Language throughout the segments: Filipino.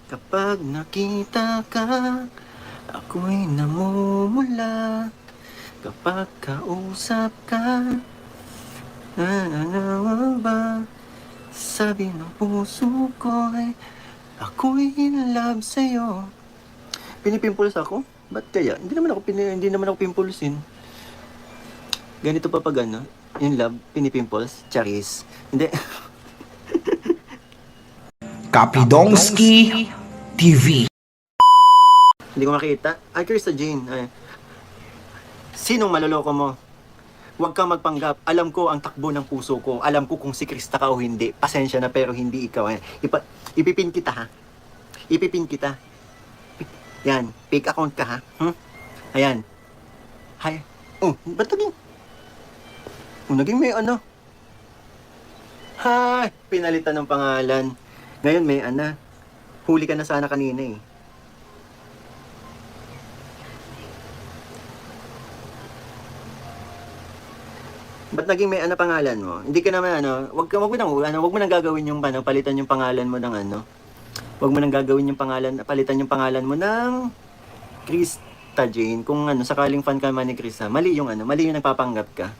Kapag nakita ka, ako'y namumula. Kapag kausap ka, ano ba? Sabi ng puso ko'y ako'y in love sa'yo. Pinipimples ako? Ba't kaya? Hindi naman ako pimpulsin. Ganito pa pag ano, in love, pinipimples, charis. Hindi. Kapidongski TV. Hindi ko makita. Ay, Krista Jane. Ay. Sinong maloloko mo? Huwag kang magpanggap. Alam ko ang takbo ng puso ko. Alam ko kung si Krista ka o hindi. Pasensya na pero hindi ikaw. Ipipin kita ha. Ipipin kita. Yan. Fake account ka ha. Ayan. Hay. Oh, ba't naging? Oh, naging may ano. Hay. Pinalitan ng pangalan. Ngayon may ana. Huli ka na sana kanina eh. Ba't naging may ano pangalan mo? Hindi ka naman ano, wag mo nang gagawin yung ano, palitan yung pangalan mo ng ano. Wag mo nang gagawin yung pangalan, palitan yung pangalan mo ng Krista Jane. Kung ano, sakaling fan ka man ni Krista, mali yung ano, mali yung nagpapanggap ka.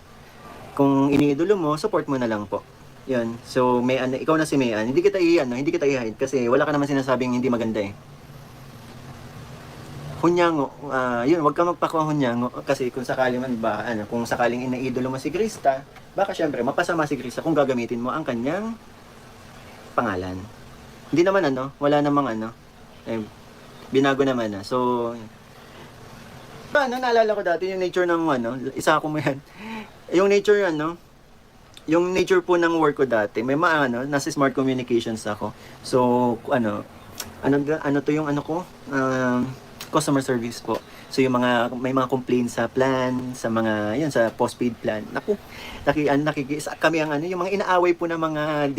Kung iniidolo mo, support mo na lang po. Yun. So, may ano, ikaw na si Mayan. Hindi kita i-hide kasi wala ka naman sinasabing hindi maganda eh. Hunyango, yun, wag ka magpakahunyango kasi kung sakali man ba, ano, kung sakaling inaidolo mo si Krista, baka syempre mapasama si Krista kung gagamitin mo ang kanyang pangalan. Hindi naman ano, wala namang ano, eh, binago naman na. So, ano, naalala ko dati yung nature ng ano, isa ako mo yan. Yung nature ano, yung nature po ng work ko dati, may ano, nasa smart communications ako. So, ano to yung ano ko, customer service po. So yung mga may mga complaints sa plan, sa mga yun sa postpaid plan. Naku, kami ang ano yung mga inaaway po ng mga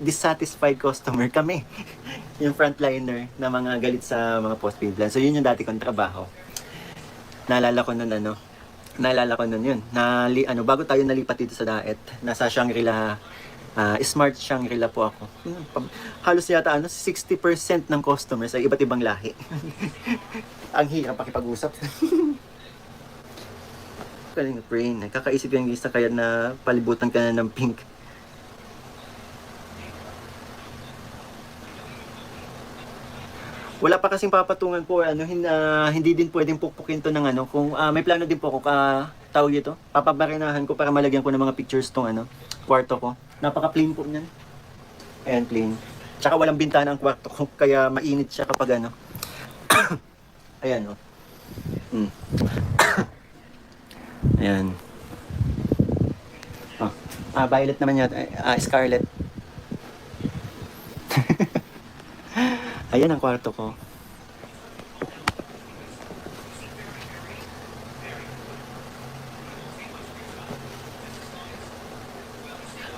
dissatisfied customer kami. Yung frontliner na mga galit sa mga postpaid plan. So yun yung dati kong trabaho. Naalala ko nun yun. Bago tayo nalipat dito sa Daet, nasa Shangri-La, Smart Shangri-La po ako. Halos yata 60% ng customers ay iba't ibang lahi. Ang hirap pakipag-usap. Kaling brain, kakaisip yung isa kaya na palibutan ka na ng pink. Wala pa kasing papatungan po, hindi din pwedeng pukpukin to ng ano, kung may plano din po ako tawag dito, papabarinahan ko para malagyan ko ng mga pictures tong ano, kwarto ko. Napaka-plain po niyan. Ayan, plain. Tsaka walang bintana ang kwarto ko, kaya mainit siya kapag ano. Ayan, oh. Ayan. Oh. Violet naman yata. Scarlet. Ayan ang kwarto ko.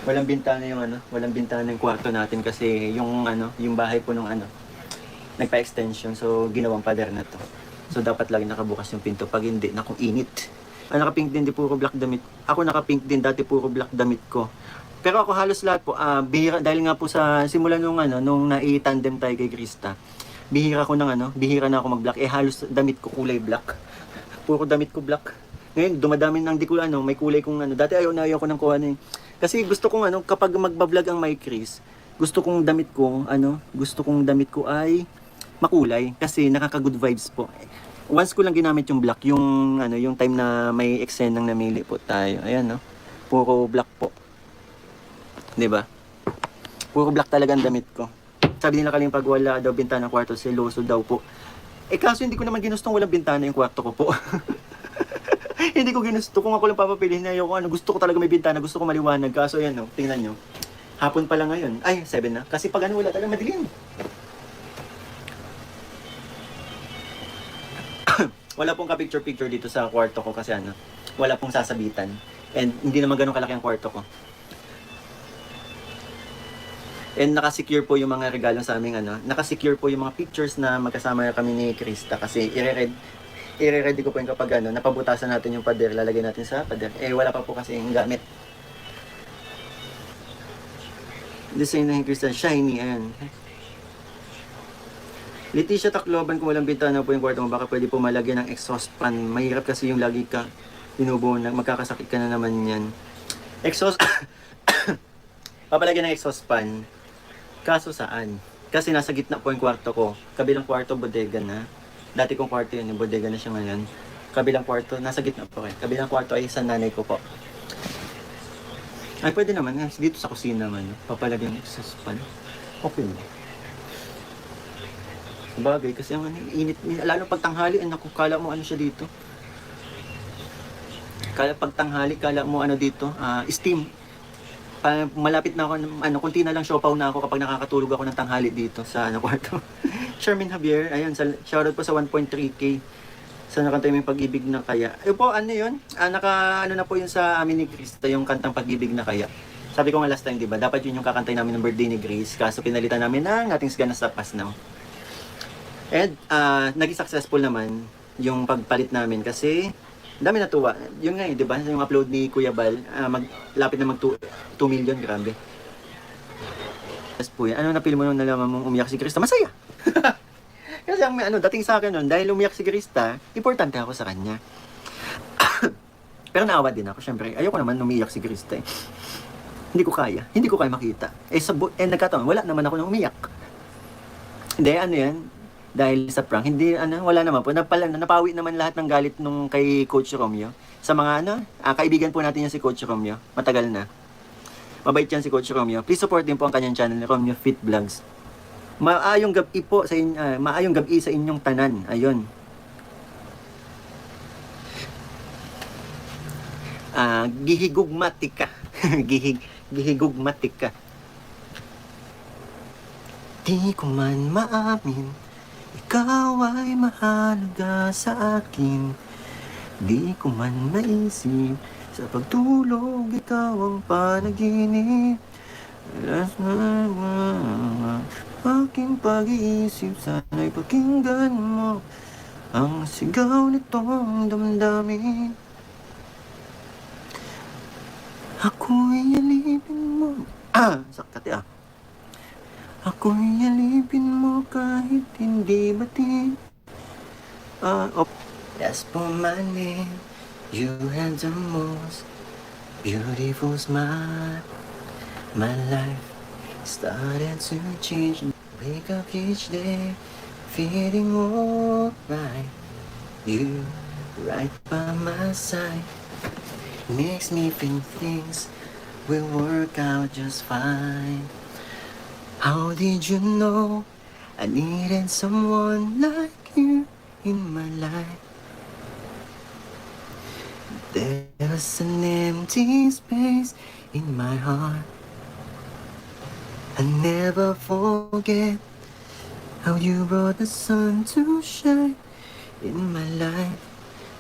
Walang bintana walang bintana yung kwarto natin kasi yung yung bahay po nung nagpa-extension, so ginawang pader na to. So dapat lagi nakabukas yung pinto, pag hindi, naku, init. Naka-pink din, di puro black damit. Ako naka-pink din, dati puro black damit ko. Pero ako halos lahat po, bihira, dahil nga po sa simula nung nai-tandem tayo kay Krista, bihira na ako mag-black. Halos damit ko kulay black. Puro damit ko black. Ngayon, dumadami ng di ko may kulay kong dati ayaw ko ng kuha kasi gusto kong kapag magba-vlog ang my Chris, gusto kong damit ko ay makulay kasi nakaka-good vibes po. Once ko lang ginamit yung black, yung time na may eksenang namili po tayo. Ayan, no. Puro black po. 'Di ba? Puro black talaga ang damit ko. Sabi nila kaling pag wala daw bintana ng kwarto, seloso daw po. Kaso hindi ko naman ginustong walang bintana yung kwarto ko po. Hindi ko ginusto. Kung ako lang papapiliin na gusto ko talaga may bintana, gusto ko maliwanag. Kaso yan, tingnan nyo. Hapon pa lang ngayon. Ay, 7 na. Kasi pag wala talaga madilim. Wala pong ka-picture-picture dito sa kwarto ko kasi wala pong sasabitan. And hindi naman ganun kalaki ang kwarto ko. And nakasecure po yung mga regalo sa aming nakasecure po yung mga pictures na magkasama kami ni Krista kasi i-ready ko po yung kapag napabutasan natin yung pader, lalagay natin sa pader. Wala pa po kasi yung gamit. Design na yung Krista, shiny, ayan. Leticia Tacloban, kung walang bintana po yung kwarto mo, baka pwede po malagyan ng exhaust fan. Mahirap kasi yung lagi ka inubo na, magkakasakit ka na naman yan. Exhaust, papalagyan ng exhaust fan. Kaso saan? Kasi nasa gitna po yung kwarto ko. Kabilang kwarto, bodega na. Dati kong kwarto yun, yung bodega na siya ngayon. Kabilang kwarto, nasa gitna po kayo. Kabilang kwarto ay sa nanay ko po. Ay, pwede naman. Dito sa kusina naman. Papalagyan ng exhaust fan. Okay mo. Bagay, kasi ang init, lalo pag tanghali, naku, kala mo ano siya dito. Pag tanghali, kala mo ano dito, steam. Malapit na ako, kunti na lang siopaw na ako kapag nakakatulog ako ng tanghali dito sa kwarto. Charmin Javier, ayun, shoutout po sa 1.3k. Sa nakanta yung Pag-ibig na Kaya. Ayun po, ano yun? Ano na po yun sa amin ni Krista, yung kantang Pag-ibig na Kaya. Sabi ko nga last time, di ba? Dapat yun yung kakantay namin ng birthday ni Grace. Kaso pinalitan namin ng Nothing's Gonna Stop Us Now. And naging successful naman yung pagpalit namin kasi dami natuwa. Yun nga di ba? Yung upload ni Kuya Bal, lapit na mag 2 million, grabe. Yes po yan. Ano na feel mo nung nalaman mong umiyak si Krista? Masaya! Kasi ang dating sa akin nun, dahil umiyak si Krista, importante ako sa kanya. Pero naawa din ako, syempre. Ayoko naman umiyak si Krista. Hindi ko kaya makita. Nagkataon, wala naman ako nang umiyak. Hindi, yan? Dahil sa prank, wala naman po. Napawi naman lahat ng galit nung kay Coach Romeo. Sa mga kaibigan po natin yan si Coach Romeo. Matagal na. Mabait yan si Coach Romeo. Please support din po ang kanyang channel, Romeo Fit Vlogs. Maayong gabi po sa maayong gabi sa inyong tanan. Ayun. Gihigugmatika. Gihigugmatika. Di ko man maamin, ikaw ay mahalaga sa akin. Di ko man maisip, sa pagtulog ikaw ang panaginip. Aking pag-iisip, sana'y pakinggan mo ang sigaw nitong damdamin. Ako'y alipin mo. Sakit Ako'y alipin mo kahit hindi batid. That's for my name. You had the most beautiful smile. My life started to change. Wake up each day, feeling alright. You right by my side. Makes me think things will work out just fine. How did you know I needed someone like you in my life? There's an empty space in my heart. I never forget how you brought the sun to shine in my life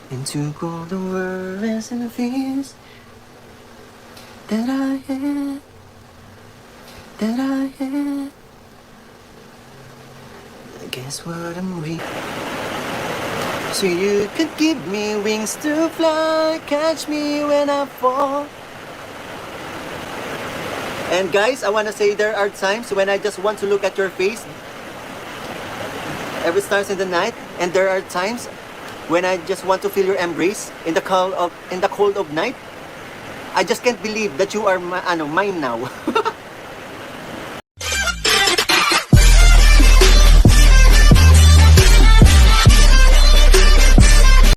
and took all the worries and fears that I had. Guess what I'm reading. So you could give me wings to fly, catch me when I fall. And guys, I want to say there are times when I just want to look at your face every stars in the night, and there are times when I just want to feel your embrace in the cold of night. I just can't believe that you are mine now.